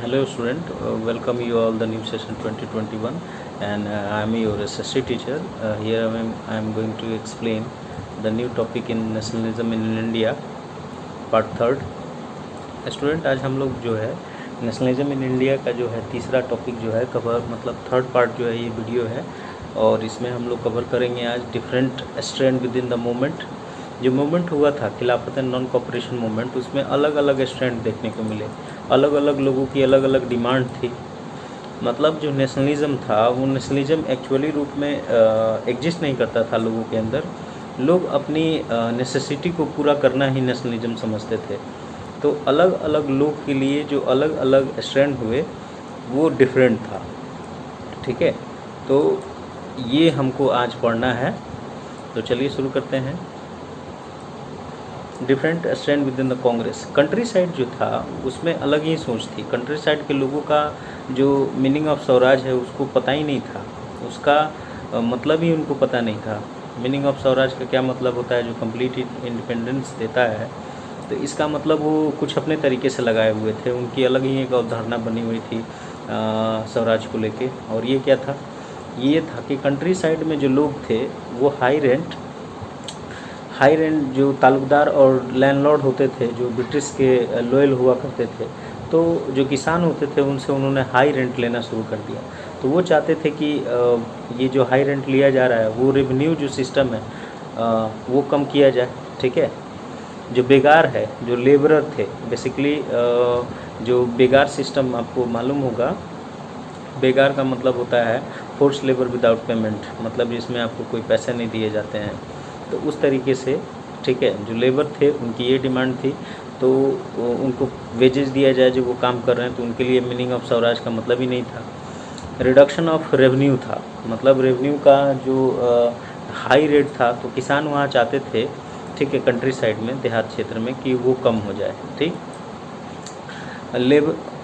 Hello student, welcome you all the new session 2021 and I am your SSC teacher. Here I am going to explain the new topic in nationalism in India part third. Student आज हम लोग जो है nationalism in India का जो है तीसरा topic जो है कवर मतलब थर्ड पार्ट जो है ये वीडियो है और इसमें हम लोग कवर करेंगे आज different strand with in the movement. जो मूवमेंट हुआ था खिलाफत एंड नॉन कॉपरेशन मूवमेंट, उसमें अलग अलग स्ट्रैंड देखने को मिले, अलग अलग लोगों की अलग अलग डिमांड थी। मतलब जो नेशनलिज्म था वो नेशनलिज्म एक्चुअली रूप में एग्जिस्ट नहीं करता था लोगों के अंदर। लोग अपनी नेसेसिटी को पूरा करना ही नेशनलिज्म समझते थे। तो अलग अलग लोग के लिए जो अलग अलग स्ट्रैंड हुए वो डिफरेंट था। ठीक है, तो ये हमको आज पढ़ना है, तो चलिए शुरू करते हैं। Different strand with in the Congress. Country side जो था उसमें अलग ही सोच थी। कंट्री साइड के लोगों का जो मीनिंग ऑफ स्वराज है उसको पता ही नहीं था, उसका मतलब ही उनको पता नहीं था। मीनिंग ऑफ स्वराज का क्या मतलब होता है, जो कंप्लीट इंडिपेंडेंस देता है। तो इसका मतलब वो कुछ अपने तरीके से लगाए हुए थे, उनकी अलग ही एक अवधारणा बनी हुई थी स्वराज को लेके। और ये क्या था, ये था कि कंट्री साइड में जो लोग थे वो हाई रेंट जो ताल्लुकदार और लैंडलॉर्ड होते थे, जो ब्रिटिश के लॉयल हुआ करते थे, तो जो किसान होते थे उनसे उन्होंने हाई रेंट लेना शुरू कर दिया। तो वो चाहते थे कि ये जो हाई रेंट लिया जा रहा है वो रेवेन्यू जो सिस्टम है वो कम किया जाए। ठीक है, जो बेगार है, जो लेबरर थे बेसिकली, जो बेगार सिस्टम आपको मालूम होगा, बेगार का मतलब होता है फोर्स लेबर विदाउट पेमेंट, मतलब जिसमें आपको कोई पैसे नहीं दिए जाते हैं। तो उस तरीके से, ठीक है, जो लेबर थे उनकी ये डिमांड थी, तो उनको वेजेस दिया जाए जो वो काम कर रहे हैं। तो उनके लिए मीनिंग ऑफ स्वराज का मतलब ही नहीं था। रिडक्शन ऑफ रेवेन्यू था, मतलब रेवेन्यू का जो हाई रेट था, तो किसान वहाँ चाहते थे, ठीक है, कंट्री साइड में, देहात क्षेत्र में, कि वो कम हो जाए। ठीक,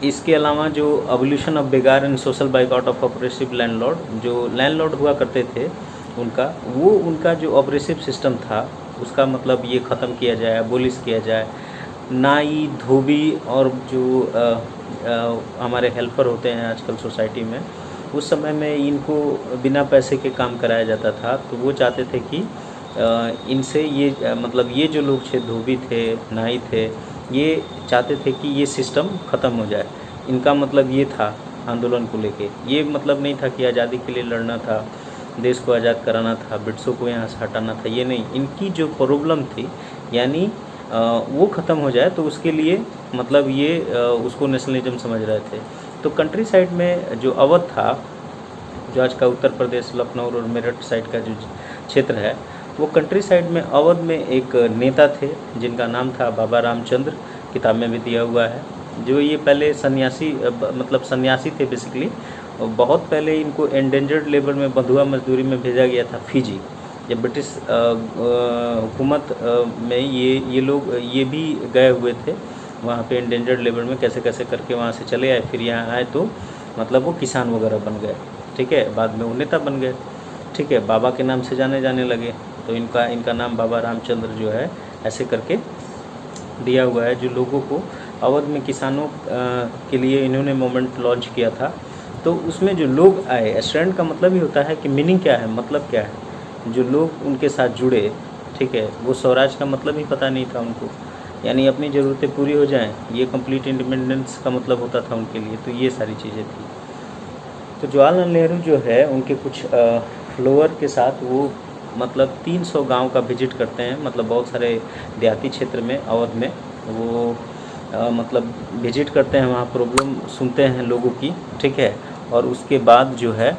इसके अलावा जो एवोल्यूशन ऑफ बेगार and social boycott of oppressive landlord, जो लैंडलॉर्ड हुआ करते थे उनका जो ऑपरेसिव सिस्टम था उसका मतलब ये ख़त्म किया जाए, एबोलिश किया जाए। नाई, धोबी और जो हमारे हेल्पर होते हैं आजकल सोसाइटी में, उस समय में इनको बिना पैसे के काम कराया जाता था। तो वो चाहते थे कि इनसे ये मतलब ये जो लोग थे, धोबी थे, नाई थे, ये चाहते थे कि ये सिस्टम ख़त्म हो जाए। इनका मतलब ये था आंदोलन को लेके। ये मतलब नहीं था कि आज़ादी के लिए लड़ना था, देश को आज़ाद कराना था, ब्रिटिशों को यहाँ से हटाना था, ये नहीं। इनकी जो प्रॉब्लम थी यानी वो ख़त्म हो जाए, तो उसके लिए मतलब ये उसको नेशनलिज्म समझ रहे थे। तो कंट्री साइड में जो अवध था, जो आज का उत्तर प्रदेश, लखनऊ और मेरठ साइड का जो क्षेत्र है, वो कंट्री साइड में अवध में एक नेता थे जिनका नाम था बाबा रामचंद्र, किताब में भी दिया हुआ है। जो ये पहले सन्यासी मतलब सन्यासी थे बेसिकली। बहुत पहले इनको एंडेंजर्ड लेबर में, बंधुआ मजदूरी में भेजा गया था फिजी। जब ब्रिटिश हुकूमत में ये लोग ये भी गए हुए थे वहाँ पे एंडेंजर्ड लेबर में, कैसे कैसे करके वहाँ से चले आए, फिर यहाँ आए तो मतलब वो किसान वगैरह बन गए। ठीक है, बाद में वो नेता बन गए। ठीक है, बाबा के नाम से जाने लगे। तो इनका नाम बाबा रामचंद्र जो है ऐसे करके दिया हुआ है। जो लोगों को अवध में किसानों के लिए इन्होंने मूवमेंट लॉन्च किया था। तो उसमें जो लोग आए, स्ट्रैंड का मतलब ही होता है कि मीनिंग क्या है, मतलब क्या है। जो लोग उनके साथ जुड़े, ठीक है, वो स्वराज का मतलब ही पता नहीं था उनको, यानी अपनी ज़रूरतें पूरी हो जाएं, ये कंप्लीट इंडिपेंडेंस का मतलब होता था उनके लिए। तो ये सारी चीज़ें थी। तो जवाहरलाल नेहरू जो है उनके कुछ फ्लोअर के साथ वो मतलब 300 गांव का विजिट करते हैं, मतलब बहुत सारे देहाती क्षेत्र में, अवध में वो मतलब विजिट करते हैं, वहाँ प्रॉब्लम सुनते हैं लोगों की। ठीक है, और उसके बाद जो है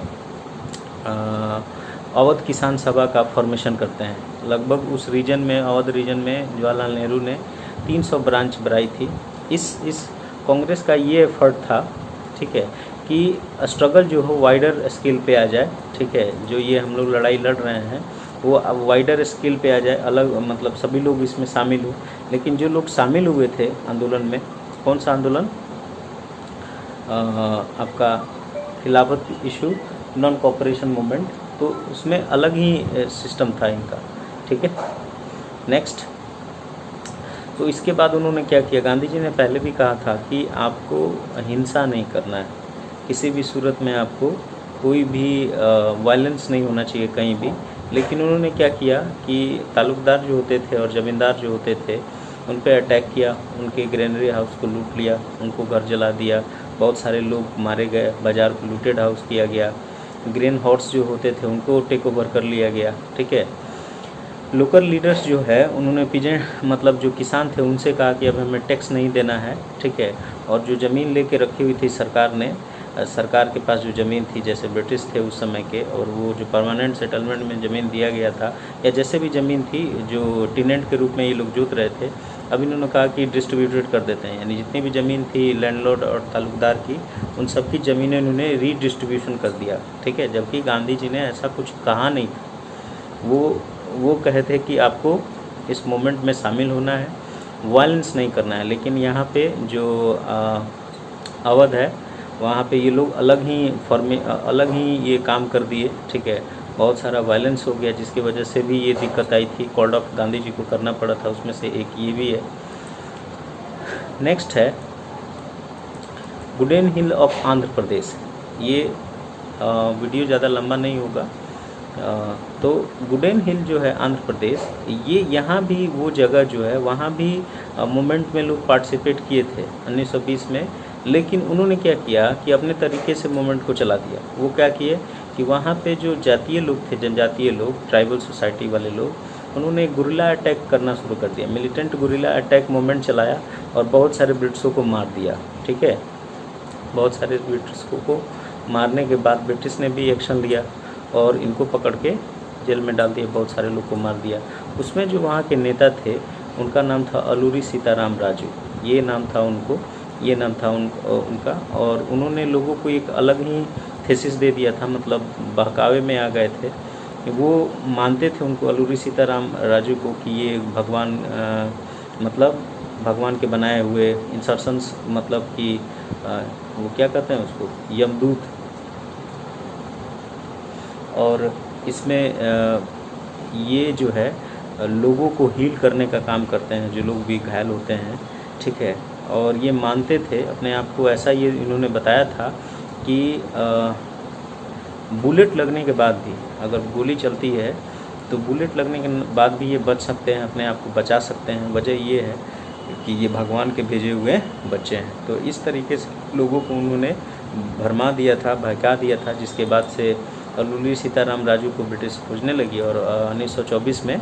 अवध किसान सभा का फॉर्मेशन करते हैं। लगभग उस रीजन में, अवध रीजन में जवाहरलाल नेहरू ने 300 ब्रांच बनाई थी। इस कांग्रेस का ये एफर्ट था, ठीक है, कि स्ट्रगल जो हो वाइडर स्केल पे आ जाए। ठीक है, जो ये हम लोग लड़ाई लड़ रहे हैं वो अब वाइडर स्केल पे आ जाए, अलग मतलब सभी लोग इसमें शामिल हो। लेकिन जो लोग शामिल हुए थे आंदोलन में, कौन सा आंदोलन, आपका खिलाफत इशू नॉन कॉपरेशन मूवमेंट, तो उसमें अलग ही सिस्टम था इनका। ठीक है, नेक्स्ट। तो इसके बाद उन्होंने क्या किया, गांधी जी ने पहले भी कहा था कि आपको हिंसा नहीं करना है, किसी भी सूरत में आपको कोई भी वायलेंस नहीं होना चाहिए कहीं भी। लेकिन उन्होंने क्या किया कि ताल्लुकदार जो होते थे और ज़मींदार जो होते थे उन पे अटैक किया, उनके ग्रेनरी हाउस को लूट लिया, उनको घर जला दिया, बहुत सारे लोग मारे गए, बाज़ार को लूटेड हाउस किया गया, ग्रेन हॉर्स जो होते थे उनको टेक ओवर कर लिया गया। ठीक है, लोकल लीडर्स जो है उन्होंने पीजेंट मतलब जो किसान थे उनसे कहा कि अब हमें टैक्स नहीं देना है। ठीक है, और जो ज़मीन लेके रखी हुई थी सरकार ने, सरकार के पास जो ज़मीन थी, जैसे ब्रिटिश थे उस समय के, और वो जो परमानेंट सेटलमेंट में ज़मीन दिया गया था या जैसे भी ज़मीन थी जो टेनेंट के रूप में ये लोग जोत रहे थे, अब इन्होंने कहा कि डिस्ट्रीब्यूटेड कर देते हैं, यानी जितनी भी ज़मीन थी लैंडलॉर्ड और ताल्लुकदार की, उन सब की ज़मीनें इन्होंने रीडिस्ट्रीब्यूशन कर दिया। ठीक है, जबकि गांधी जी ने ऐसा कुछ कहा नहीं था। वो कहे थे कि आपको इस मूवमेंट में शामिल होना है, वायलेंस नहीं करना है। लेकिन यहाँ पे जो अवध है वहाँ पे ये लोग अलग ही ये काम कर दिए। ठीक है, बहुत सारा वायलेंस हो गया, जिसकी वजह से भी ये दिक्कत आई थी, कॉल्ड ऑफ गांधी जी को करना पड़ा था, उसमें से एक ये भी है। नेक्स्ट है गुडेन हिल ऑफ आंध्र प्रदेश। ये वीडियो ज़्यादा लंबा नहीं होगा। तो गुडेन हिल जो है आंध्र प्रदेश, ये यहाँ भी वो जगह जो है वहाँ भी मूवमेंट में लोग पार्टिसिपेट किए थे 1920 में। लेकिन उन्होंने क्या किया कि अपने तरीके से मूवमेंट को चला दिया। वो क्या किए कि वहाँ पे जो जातीय लोग थे, जनजातीय लोग, ट्राइबल सोसाइटी वाले लोग, उन्होंने गुरिल्ला अटैक करना शुरू कर दिया, मिलिटेंट गुरिल्ला अटैक मूवमेंट चलाया और बहुत सारे ब्रिटिशों को मार दिया। ठीक है, बहुत सारे ब्रिटिशों को मारने के बाद ब्रिटिश ने भी एक्शन लिया और इनको पकड़ के जेल में डाल दिया, बहुत सारे लोग को मार दिया। उसमें जो वहाँ के नेता थे उनका नाम था अलूरी सीताराम राजू, ये नाम था उनका। और उन्होंने लोगों को एक अलग ही थेसिस दे दिया था, मतलब बहकावे में आ गए थे। वो मानते थे उनको, अलूरी सीताराम राजू को, कि ये भगवान मतलब भगवान के बनाए हुए इंसर्शंस, मतलब कि वो क्या कहते हैं उसको, यमदूत। और इसमें ये जो है लोगों को हील करने का काम करते हैं, जो लोग भी घायल होते हैं। ठीक है, और ये मानते थे अपने आप को, ऐसा ये इन्होंने बताया था कि बुलेट लगने के बाद भी, अगर गोली चलती है तो बुलेट लगने के बाद भी ये बच सकते हैं, अपने आप को बचा सकते हैं। वजह ये है कि ये भगवान के भेजे हुए बच्चे हैं। तो इस तरीके से लोगों को उन्होंने भरमा दिया था, बहका दिया था, जिसके बाद से अलूरी सीताराम राजू को ब्रिटिश खोजने लगी और 1924 में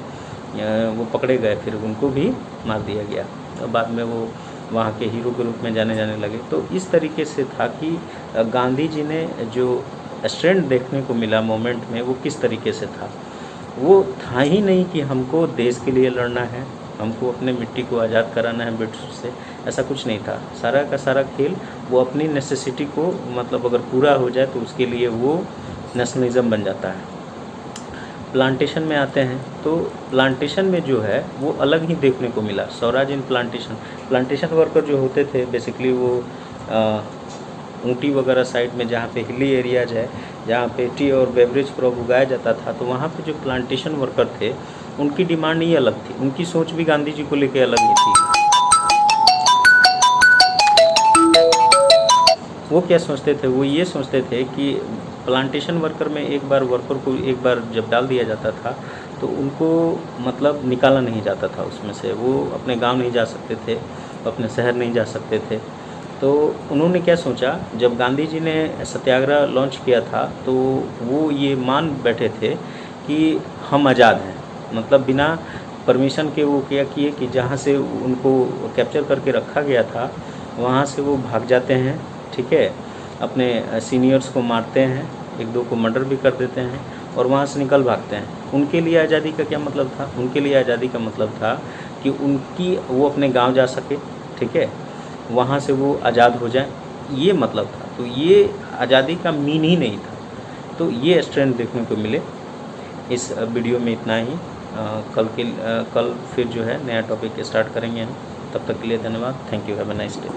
वो पकड़े गए, फिर उनको भी मार दिया गया। और बाद में वो वहाँ के हीरो के रूप में जाने लगे। तो इस तरीके से था कि गांधी जी ने जो स्ट्रेंथ देखने को मिला मोमेंट में, वो किस तरीके से था। वो था ही नहीं कि हमको देश के लिए लड़ना है, हमको अपने मिट्टी को आज़ाद कराना है ब्रिटिश से, ऐसा कुछ नहीं था। सारा का सारा खेल वो अपनी नेसेसिटी को, मतलब अगर पूरा हो जाए तो उसके लिए वो नेशनलिज्म बन जाता है। प्लांटेशन में आते हैं तो प्लांटेशन में जो है वो अलग ही देखने को मिला। स्वराज इन प्लांटेशन वर्कर जो होते थे बेसिकली वो ऊटी वगैरह साइड में, जहाँ पे हिली एरियाज है, जहाँ पे टी और बेवरेज क्रॉप उगाया जाता था, तो वहाँ पे जो प्लांटेशन वर्कर थे उनकी डिमांड ही अलग थी, उनकी सोच भी गांधी जी को लेके अलग ही थी। वो क्या सोचते थे, वो ये सोचते थे कि प्लांटेशन वर्कर में एक बार वर्कर को एक बार जब डाल दिया जाता था तो उनको मतलब निकाला नहीं जाता था उसमें से, वो अपने गांव नहीं जा सकते थे, अपने शहर नहीं जा सकते थे। तो उन्होंने क्या सोचा, जब गांधी जी ने सत्याग्रह लॉन्च किया था तो वो ये मान बैठे थे कि हम आज़ाद हैं, मतलब बिना परमिशन के वो क्या किए कि जहाँ से उनको कैप्चर करके रखा गया था वहाँ से वो भाग जाते हैं। ठीक है, अपने सीनियर्स को मारते हैं, एक दो को मर्डर भी कर देते हैं और वहाँ से निकल भागते हैं। उनके लिए आज़ादी का क्या मतलब था, उनके लिए आज़ादी का मतलब था कि वो अपने गांव जा सके, ठीक है, वहाँ से वो आज़ाद हो जाए, ये मतलब था। तो ये आज़ादी का मीन ही नहीं था। तो ये स्ट्रेंथ देखने को मिले। इस वीडियो में इतना ही। कल फिर जो है नया टॉपिक स्टार्ट करेंगे हम। तब तक के लिए धन्यवाद। Thank you. Have a nice day.